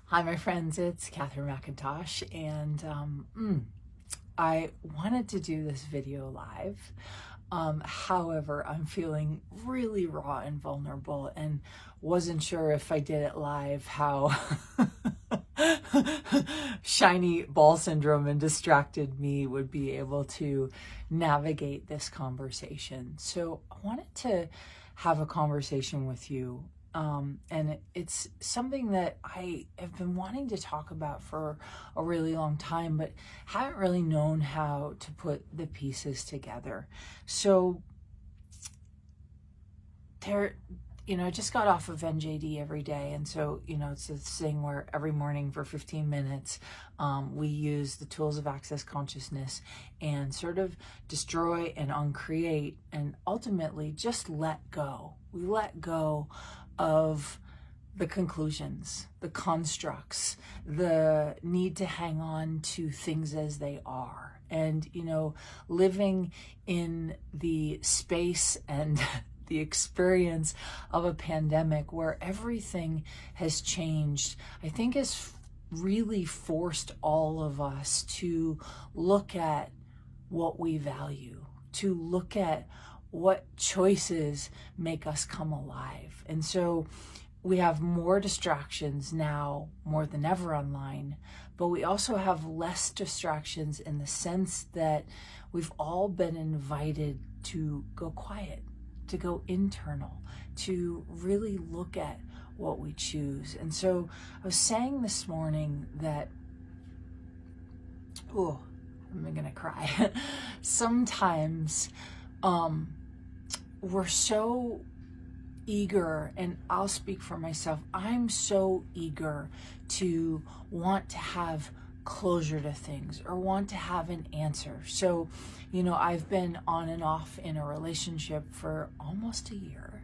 Hi, my friends, it's Katherine McIntosh, and I wanted to do this video live. However, I'm feeling really raw and vulnerable and wasn't sure if I did it live how shiny ball syndrome and distracted me would be able to navigate this conversation. So I wanted to have a conversation with you. And it's something that I have been wanting to talk about for a really long time, but haven't really known how to put the pieces together. So I just got off of NJD every day. And so, it's this thing where every morning for 15 minutes, we use the tools of access consciousness and sort of destroy and uncreate and ultimately just let go. We let go of the conclusions, the constructs, the need to hang on to things as they are. And, living in the space and the experience of a pandemic where everything has changed, I think has really forced all of us to look at what we value, to look at what choices make us come alive. And so we have more distractions now, more than ever online, but we also have less distractions in the sense that we've all been invited to go quiet, to go internal, to really look at what we choose. And so I was saying this morning that, I'm gonna cry. Sometimes we're so eager, and I'll speak for myself, I'm so eager to want to have closure to things or want to have an answer. So, I've been on and off in a relationship for almost a year,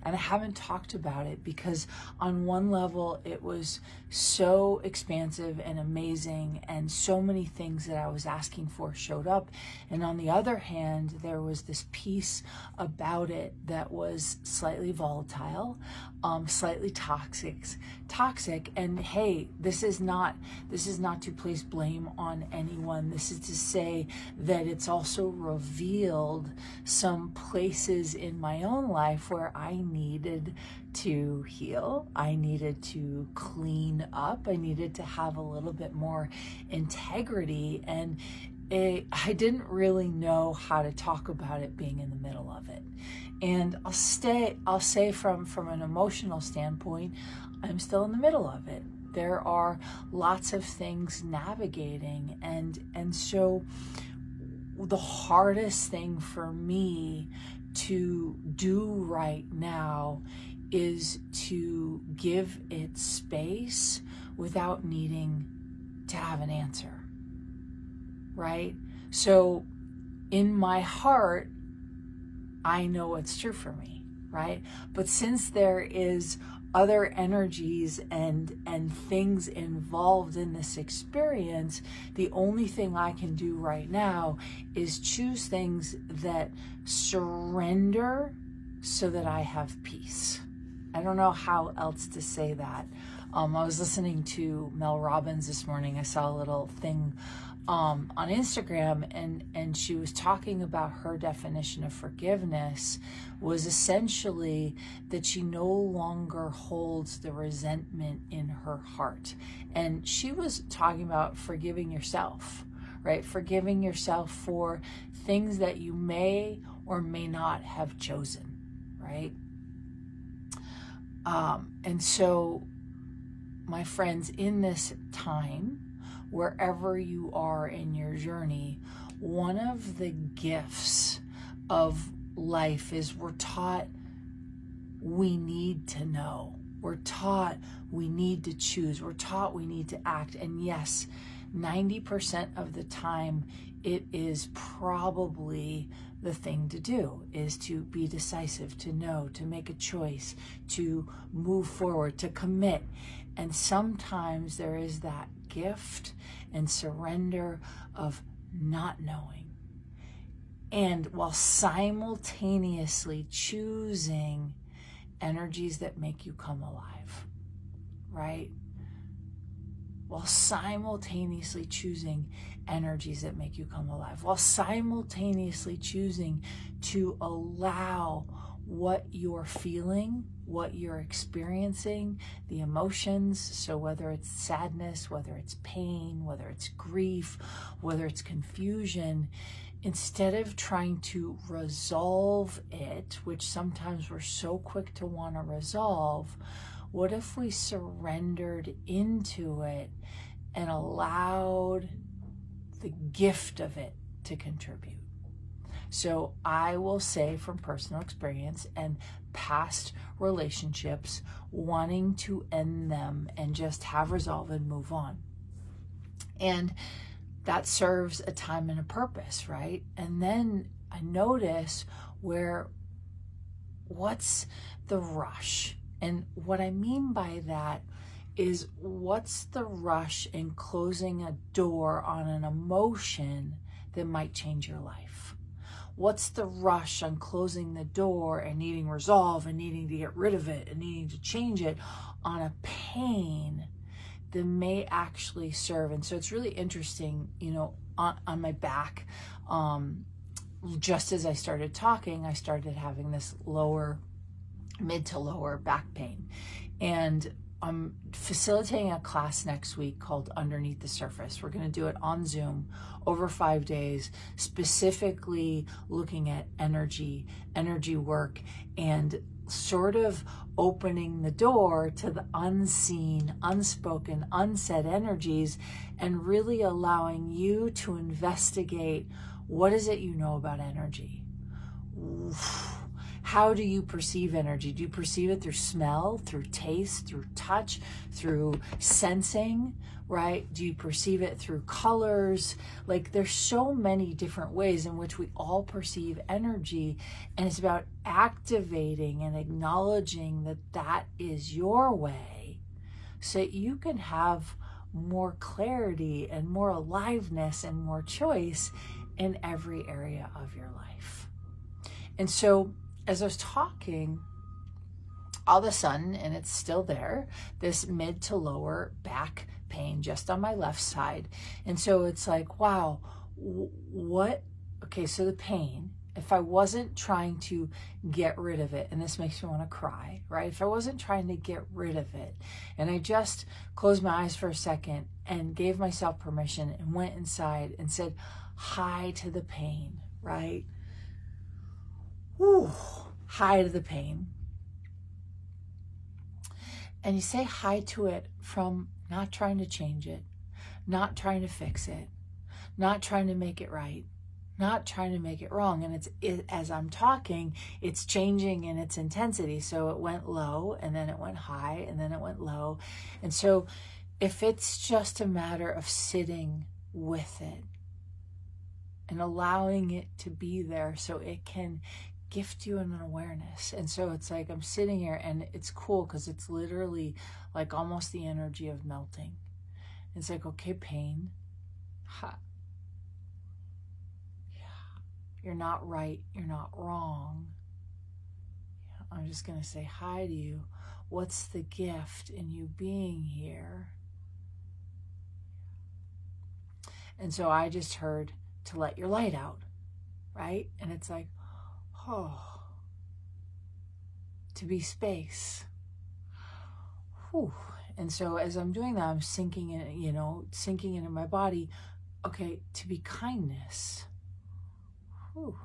and I haven't talked about it because on one level it was so expansive and amazing and so many things that I was asking for showed up. And on the other hand, there was this piece about it that was slightly volatile, slightly toxic. And hey, this is not to place blame on anyone. This is to say that it's also revealed some places in my own life where I needed to heal. I needed to clean up. I needed to have a little bit more integrity, and I didn't really know how to talk about it being in the middle of it. And I'll say from an emotional standpoint, I'm still in the middle of it. There are lots of things navigating, and so the hardest thing for me to do right now is to give it space without needing to have an answer, right? So in my heart, I know what's true for me, right? But since there is other energies and things involved in this experience, the only thing I can do right now is choose things that surrender so that I have peace. I don't know how else to say that. I was listening to Mel Robbins this morning. I saw a little thing on Instagram, and she was talking about her definition of forgiveness was essentially that she no longer holds the resentment in her heart. And she was talking about forgiving yourself, right? Forgiving yourself for things that you may or may not have chosen, right? And so, my friends, in this time, wherever you are in your journey, one of the gifts of life is we're taught we need to know. We're taught we need to choose. We're taught we need to act. And yes, 90% of the time, it is probably the thing to do, is to be decisive, to know, to make a choice, to move forward, to commit. And sometimes there is that gift and surrender of not knowing. And while simultaneously choosing energies that make you come alive, right? while simultaneously choosing energies that make you come alive, while simultaneously choosing to allow what you're feeling, what you're experiencing, the emotions. So whether it's sadness, whether it's pain, whether it's grief, whether it's confusion, instead of trying to resolve it, which sometimes we're so quick to want to resolve, what if we surrendered into it and allowed the gift of it to contribute? So I will say from personal experience and past relationships, wanting to end them and just have resolve and move on. And that serves a time and a purpose, right? And then I notice what's the rush? And what I mean by that is, what's the rush in closing a door on an emotion that might change your life? What's the rush on closing the door and needing resolve and needing to get rid of it and needing to change it on a pain that may actually serve? And so it's really interesting, you know, on my back, just as I started talking, I started having this mid to lower back pain. And I'm facilitating a class next week called Underneath the Surface. We're going to do it on Zoom over 5 days, specifically looking at energy work, and sort of opening the door to the unseen, unspoken, unsaid energies, and really allowing you to investigate, what is it you know about energy? How do you perceive energy? Do you perceive it through smell, through taste, through touch, through sensing, right? Do you perceive it through colors? Like, there's so many different ways in which we all perceive energy, and it's about activating and acknowledging that that is your way, so that you can have more clarity and more aliveness and more choice in every area of your life. And so, as I was talking, all of a sudden, and it's still there, this mid to lower back pain just on my left side. And so it's like, wow, okay, so the pain, if I wasn't trying to get rid of it, and this makes me want to cry, right? If I wasn't trying to get rid of it, and I just closed my eyes for a second and gave myself permission and went inside and said hi to the pain, right? Whew, hi to the pain. And you say hi to it from not trying to change it, not trying to fix it, not trying to make it right, not trying to make it wrong. And as I'm talking, it's changing in its intensity. So it went low, and then it went high, and then it went low. And so if it's just a matter of sitting with it and allowing it to be there so it can gift you an awareness. And so it's like I'm sitting here, and it's cool because it's literally like almost the energy of melting. It's like, okay, pain, ha. Yeah. You're not right, you're not wrong. Yeah. I'm just going to say hi to you. What's the gift in you being here? And so I just heard to let your light out, right? And it's like, oh, to be space. Whew. And so as I'm doing that, I'm sinking in, sinking into my body. Okay, to be kindness. Whew.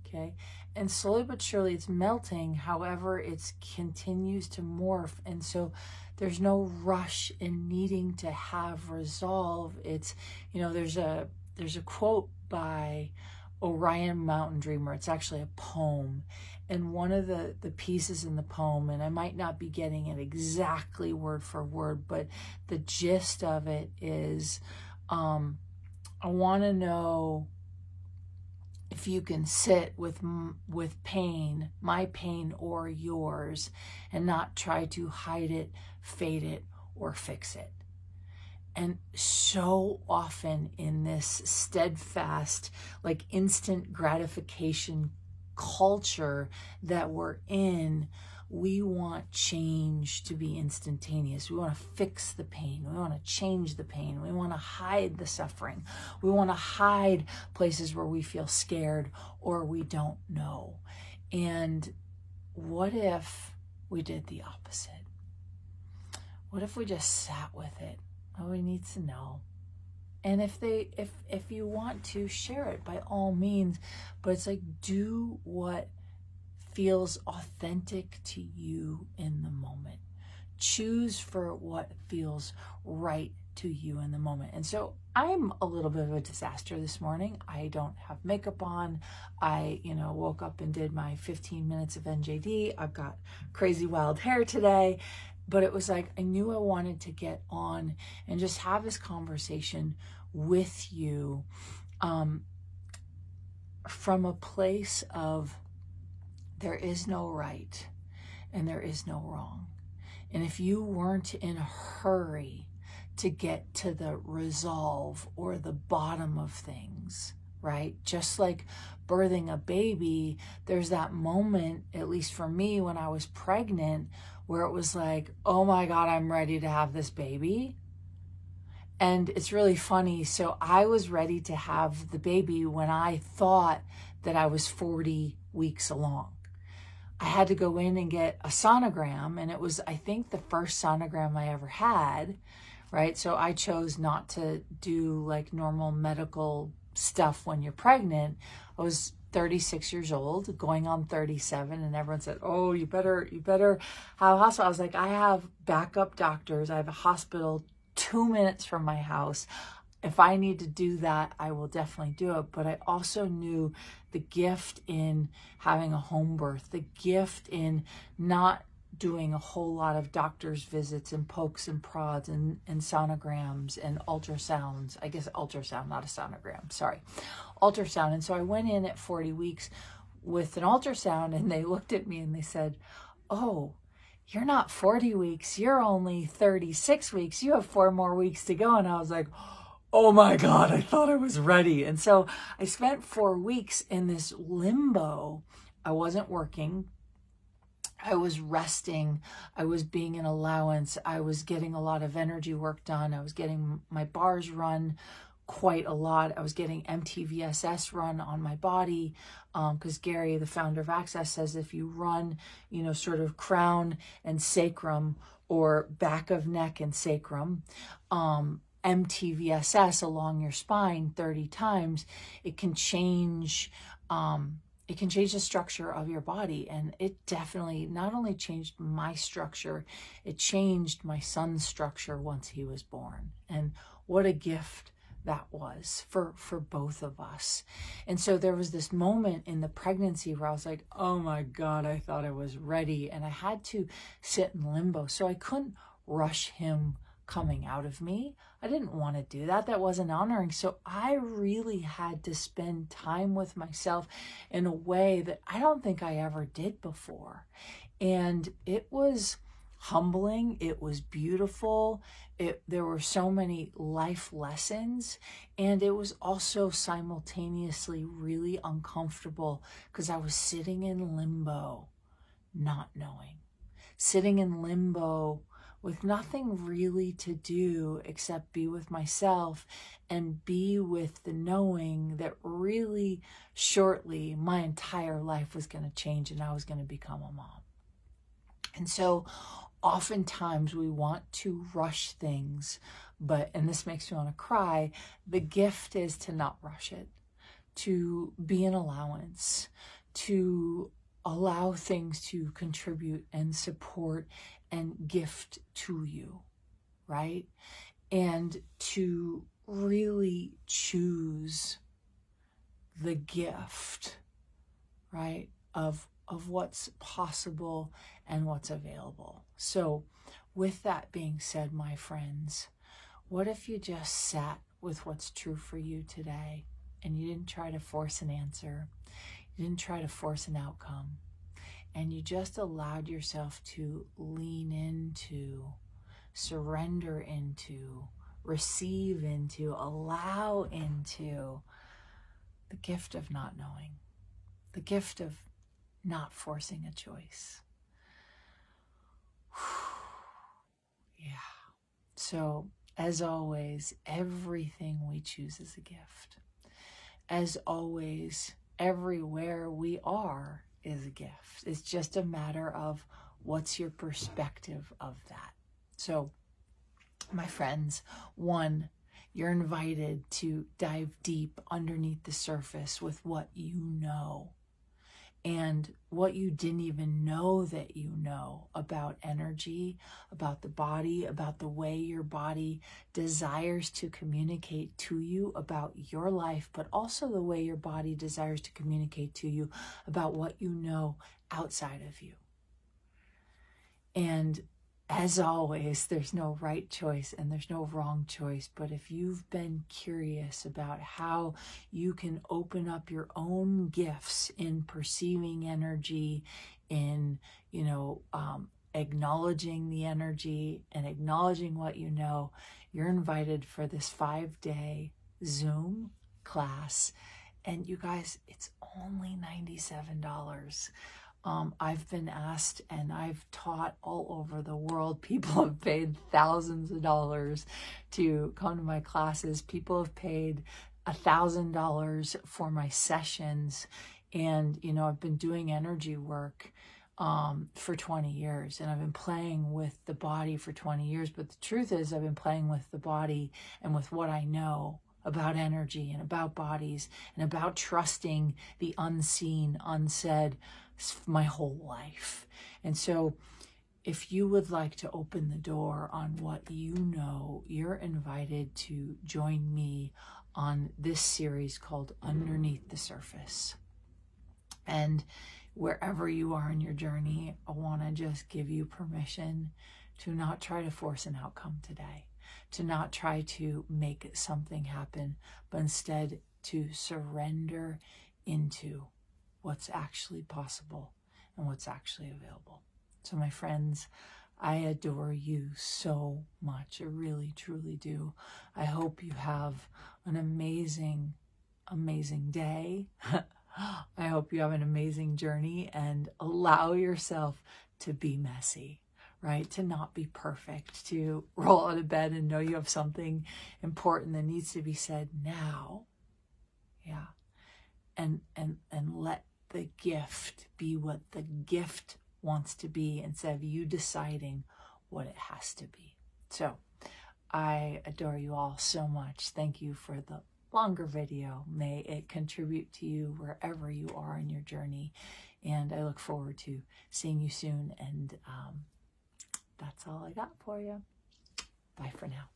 Okay. And slowly but surely it's melting. However, it continues to morph. And so there's no rush in needing to have resolve. It's, there's a quote by Orion Mountain Dreamer. It's actually a poem, and one of the pieces in the poem, and I might not be getting it exactly word for word, but the gist of it is, I want to know if you can sit with pain, my pain or yours, and not try to hide it, fade it, or fix it. And so often in this steadfast, like instant gratification culture that we're in, we want change to be instantaneous. We want to fix the pain. We want to change the pain. We want to hide the suffering. We want to hide places where we feel scared or we don't know. And what if we did the opposite? What if we just sat with it? Nobody needs to know. And if you want to, share it by all means. But it's like, do what feels authentic to you in the moment. Choose for what feels right to you in the moment. And so I'm a little bit of a disaster this morning. I don't have makeup on. I, woke up and did my 15 minutes of NJD. I've got crazy wild hair today. But it was like, I knew I wanted to get on and just have this conversation with you from a place of there is no right and there is no wrong. And if you weren't in a hurry to get to the resolve or the bottom of things, right? Just like birthing a baby, there's that moment, at least for me, when I was pregnant, where it was like, oh my God, I'm ready to have this baby. And it's really funny. So I was ready to have the baby when I thought that I was 40 weeks along. I had to go in and get a sonogram, and it was, I think, the first sonogram I ever had, right? So I chose not to do like normal medical stuff when you're pregnant. I was 36 years old, going on 37, and everyone said, oh, you better have a hospital. I was like, I have backup doctors. I have a hospital 2 minutes from my house. If I need to do that, I will definitely do it. But I also knew the gift in having a home birth, the gift in not doing a whole lot of doctor's visits and pokes and prods and sonograms and ultrasounds. I guess ultrasound, not a sonogram, sorry. Ultrasound. And so I went in at 40 weeks with an ultrasound, and they looked at me and they said, oh, you're not 40 weeks, you're only 36 weeks. You have 4 more weeks to go. And I was like, oh my God, I thought I was ready. And so I spent 4 weeks in this limbo. I wasn't working. I was resting. I was being an allowance. I was getting a lot of energy work done. I was getting my bars run quite a lot. I was getting MTVSS run on my body because Gary, the founder of Access, says if you run, sort of crown and sacrum or back of neck and sacrum, MTVSS along your spine 30 times, it can change the structure of your body. And it definitely not only changed my structure, it changed my son's structure once he was born. And what a gift that was for both of us. And so there was this moment in the pregnancy where I was like, oh my God, I thought I was ready. And I had to sit in limbo. So I couldn't rush him coming out of me. I didn't want to do that. That wasn't honoring. So I really had to spend time with myself in a way that I don't think I ever did before. And it was humbling. It was beautiful. There were so many life lessons, and it was also simultaneously really uncomfortable because I was sitting in limbo, not knowing, sitting in limbo with nothing really to do except be with myself and be with the knowing that really shortly my entire life was going to change and I was going to become a mom. And so oftentimes we want to rush things, and this makes me want to cry, the gift is to not rush it, to be an allowance, to allow things to contribute and support and gift to you, right? And to really choose the gift, right, of what's possible and what's available. So with that being said, my friends, what if you just sat with what's true for you today and you didn't try to force an answer, you didn't try to force an outcome, and you just allowed yourself to lean into, surrender into, receive into, allow into the gift of not knowing, the gift of not forcing a choice, Yeah. So, as always, everything we choose is a gift. As always, everywhere we are is a gift. It's just a matter of what's your perspective of that. So, my friends, one, you're invited to dive deep underneath the surface with what you know and what you didn't even know that you know about energy, about the body, about the way your body desires to communicate to you about your life, but also the way your body desires to communicate to you about what you know outside of you. And as always, there's no right choice and there's no wrong choice. But if you've been curious about how you can open up your own gifts in perceiving energy, in, acknowledging the energy and acknowledging what you know, you're invited for this 5-day Zoom class. And you guys, it's only $97. I've been asked and I've taught all over the world. People have paid thousands of dollars to come to my classes. People have paid $1,000 for my sessions. And, I've been doing energy work for 20 years and I've been playing with the body for 20 years. But the truth is I've been playing with the body and with what I know about energy and about bodies and about trusting the unseen, unsaid, my whole life. And so if you would like to open the door on what you know, you're invited to join me on this series called Underneath the Surface. And wherever you are in your journey, I want to just give you permission to not try to force an outcome today, to not try to make something happen, but instead to surrender into what's actually possible and what's actually available. So my friends, I adore you so much. I really, truly do. I hope you have an amazing, amazing day. I hope you have an amazing journey and allow yourself to be messy, right? To not be perfect, to roll out of bed and know you have something important that needs to be said now. Yeah. And let the gift be what the gift wants to be instead of you deciding what it has to be. So I adore you all so much. Thank you for the longer video. May it contribute to you wherever you are in your journey. And I look forward to seeing you soon. And that's all I got for you. Bye for now.